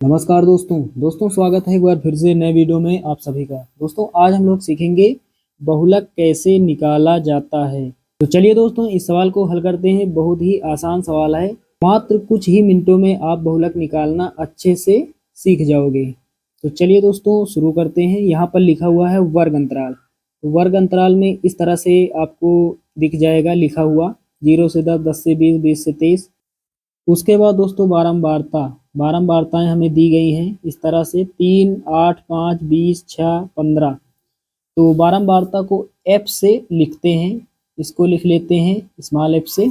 नमस्कार दोस्तों स्वागत है एक बार फिर से नए वीडियो में आप सभी का। दोस्तों आज हम लोग सीखेंगे बहुलक कैसे निकाला जाता है। तो चलिए दोस्तों इस सवाल को हल करते हैं। बहुत ही आसान सवाल है, मात्र कुछ ही मिनटों में आप बहुलक निकालना अच्छे से सीख जाओगे। तो चलिए दोस्तों शुरू करते हैं। यहाँ पर लिखा हुआ है वर्ग अंतराल। तो वर्ग अंतराल में इस तरह से आपको दिख जाएगा लिखा हुआ 0 से 10, 10 से 20, 20 से 23। उसके बाद दोस्तों बारंबारताएं हमें दी गई हैं इस तरह से 3, 8, 5, 20, 6, 15। तो बारंबारता को एफ से लिखते हैं, इसको लिख लेते हैं स्मॉल एफ से।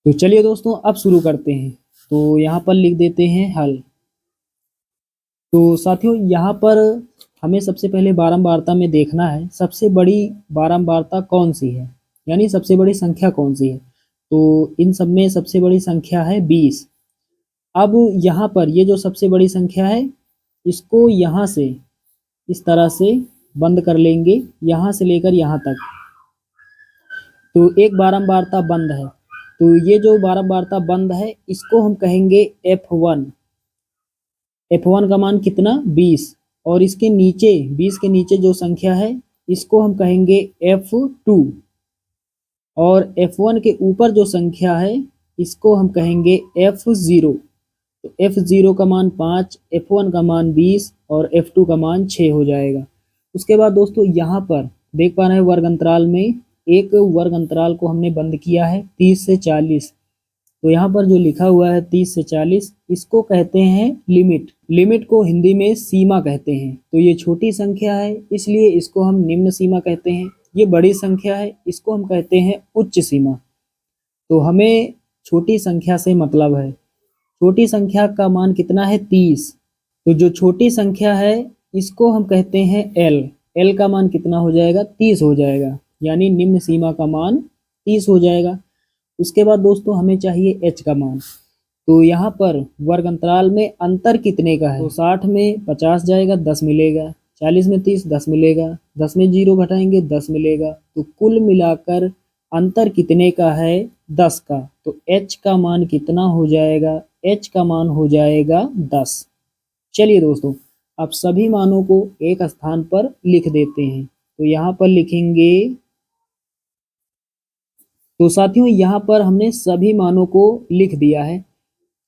तो चलिए दोस्तों अब शुरू करते हैं। तो यहाँ पर लिख देते हैं हल। तो साथियों यहाँ पर हमें सबसे पहले बारंबारता में देखना है सबसे बड़ी बारंबारता कौन सी है, यानी सबसे बड़ी संख्या कौन सी है। तो इन सब में सबसे बड़ी संख्या है 20। अब यहाँ पर ये जो सबसे बड़ी संख्या है इसको यहाँ से इस तरह से बंद कर लेंगे, यहाँ से लेकर यहाँ तक। तो एक बारंबारता बंद है, तो ये जो बारंबारता बंद है इसको हम कहेंगे F1। F1 का मान कितना 20, और इसके नीचे 20 के नीचे जो संख्या है इसको हम कहेंगे F2, और F1 के ऊपर जो संख्या है इसको हम कहेंगे F0। तो F0 का मान 5, F1 का मान 20 और F2 का मान 6 हो जाएगा। उसके बाद दोस्तों यहाँ पर देख पा रहे हैं वर्ग अंतराल में एक वर्ग अंतराल को हमने बंद किया है 30 से 40। तो यहाँ पर जो लिखा हुआ है 30 से 40 इसको कहते हैं लिमिट। लिमिट को हिंदी में सीमा कहते हैं। तो ये छोटी संख्या है इसलिए इसको हम निम्न सीमा कहते हैं। ये बड़ी संख्या है इसको हम कहते हैं उच्च सीमा। तो हमें छोटी संख्या से मतलब है। छोटी संख्या का मान कितना है 30। तो जो छोटी संख्या है इसको हम कहते हैं L। L का मान कितना हो जाएगा 30 हो जाएगा, यानी निम्न सीमा का मान 30 हो जाएगा। उसके बाद दोस्तों हमें चाहिए H का मान। तो यहाँ पर वर्ग अंतराल में अंतर कितने का है। तो 60 में 50 जाएगा 10 मिलेगा, 40 में 30 10 मिलेगा, 10 में 0 घटाएंगे 10 मिलेगा। तो कुल मिलाकर अंतर कितने का है 10 का। तो H का मान कितना हो जाएगा, H का मान हो जाएगा 10। चलिए दोस्तों अब सभी मानों को एक स्थान पर लिख देते हैं। तो यहाँ पर लिखेंगे। तो साथियों यहाँ पर हमने सभी मानों को लिख दिया है।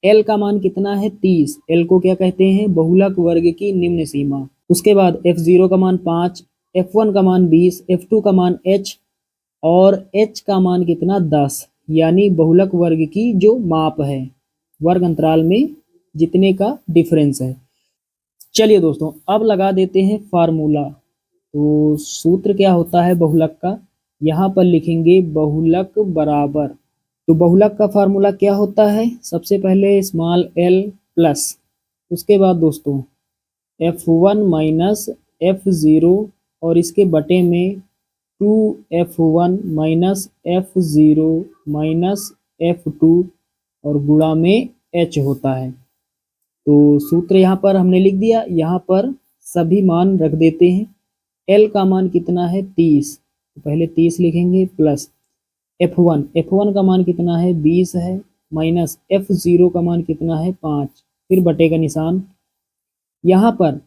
L का मान कितना है 30। L को क्या कहते हैं बहुलक वर्ग की निम्न सीमा। उसके बाद F0 का मान 5, F1 का मान 20, F2 का मान H और H का मान कितना 10, यानी बहुलक वर्ग की जो माप है वर्ग अंतराल में जितने का डिफरेंस है। चलिए दोस्तों अब लगा देते हैं फार्मूला। तो सूत्र क्या होता है बहुलक का, यहाँ पर लिखेंगे बहुलक बराबर। तो बहुलक का फार्मूला क्या होता है, सबसे पहले स्मॉल l प्लस, उसके बाद दोस्तों F1 माइनस F0 और इसके बटे में 2F1 minus F0 minus F2 और गुणा में H होता है। तो सूत्र यहाँ पर हमने लिख दिया। यहाँ पर सभी मान रख देते हैं। L का मान कितना है 30, तो पहले 30 लिखेंगे प्लस F1 का मान कितना है 20 है, माइनस F0 का मान कितना है 5, फिर बटे का निशान। यहाँ पर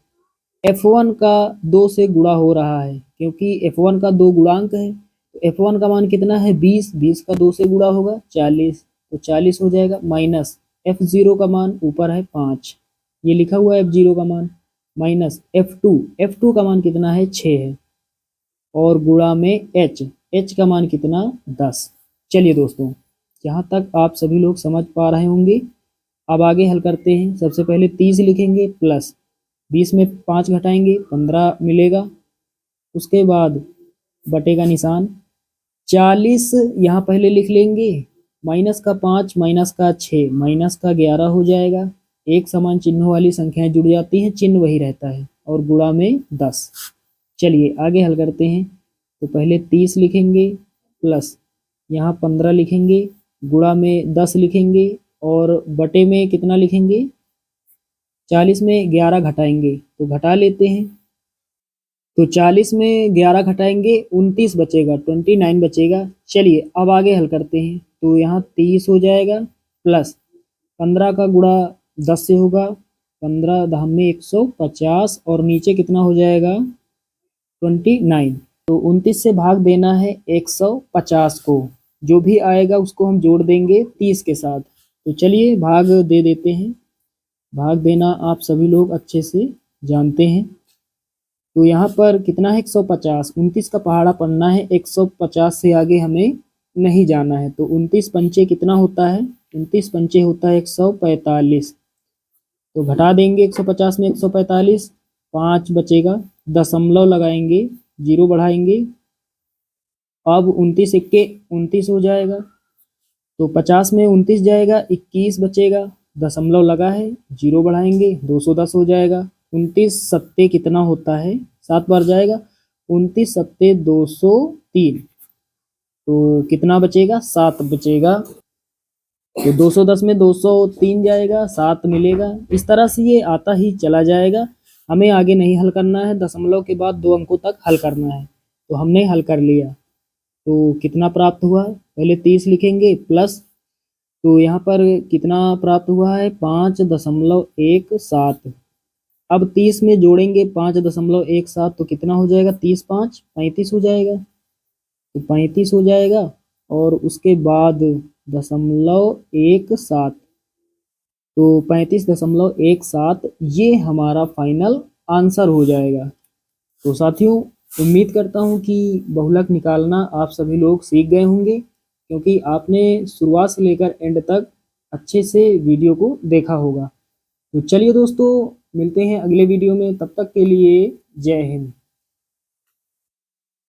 F1 का 2 से गुणा हो रहा है क्योंकि F1 का 2 गुणांक है। तो F1 का मान कितना है 20, 20 का 2 से गुणा होगा 40, तो 40 हो जाएगा, माइनस F0 का मान ऊपर है 5, ये लिखा हुआ है F0 का मान, माइनस F2 का मान कितना है 6 है, और गुणा में H का मान कितना 10। चलिए दोस्तों यहाँ तक आप सभी लोग समझ पा रहे होंगे। अब आगे हल करते हैं। सबसे पहले 30 लिखेंगे प्लस 20 में 5 घटाएंगे 15 मिलेगा, उसके बाद बटे का निशान। 40 यहाँ पहले लिख लेंगे, माइनस का 5 माइनस का 6 माइनस का 11 हो जाएगा। एक समान चिन्हों वाली संख्याएं जुड़ जाती हैं, चिन्ह वही रहता है, और गुणा में 10। चलिए आगे हल करते हैं। तो पहले 30 लिखेंगे प्लस यहाँ 15 लिखेंगे, गुणा में 10 लिखेंगे, और बटे में कितना लिखेंगे 40 में 11 घटाएंगे तो घटा लेते हैं। तो 40 में 11 घटाएंगे 29 बचेगा, 29 बचेगा। चलिए अब आगे हल करते हैं। तो यहाँ 30 हो जाएगा प्लस 15 का गुणा 10 से होगा, 15 धाम में 150 और नीचे कितना हो जाएगा 29। तो 29 से भाग देना है 150 को, जो भी आएगा उसको हम जोड़ देंगे 30 के साथ। तो चलिए भाग दे देते हैं। भाग देना आप सभी लोग अच्छे से जानते हैं। तो यहाँ पर कितना है 150, 29 का पहाड़ा पढ़ना है, 150 से आगे हमें नहीं जाना है। तो 29 पंचे कितना होता है, 29 पंचे होता है 145। तो घटा देंगे 150 में 145, 5 बचेगा, दशमलव लगाएंगे, जीरो बढ़ाएंगे। अब 29 इक्के 29 हो जाएगा। तो 50 में 29 जाएगा, 21 बचेगा, दशमलव लगा है, जीरो बढ़ाएंगे, 210 हो जाएगा। 29 सत्ते कितना होता है, 7 बार जाएगा, 29 सत्ते 203। तो कितना बचेगा, 7 बचेगा। तो 210 में 203 जाएगा, 7 मिलेगा। इस तरह से ये आता ही चला जाएगा। हमें आगे नहीं हल करना है, दशमलव के बाद 2 अंकों तक हल करना है। तो हमने हल कर लिया। तो कितना प्राप्त हुआ, पहले 30 लिखेंगे प्लस, तो यहाँ पर कितना प्राप्त हुआ है 5.17। अब 30 में जोड़ेंगे 5.17, तो कितना हो जाएगा, 30 5 35 हो जाएगा। तो 35 हो जाएगा और उसके बाद 0.17, तो 35.17 ये हमारा फाइनल आंसर हो जाएगा। तो साथियों, उम्मीद करता हूँ कि बहुलक निकालना आप सभी लोग सीख गए होंगे, क्योंकि आपने शुरुआत से लेकर एंड तक अच्छे से वीडियो को देखा होगा। तो चलिए दोस्तों, मिलते हैं अगले वीडियो में, तब तक के लिए जय हिंद।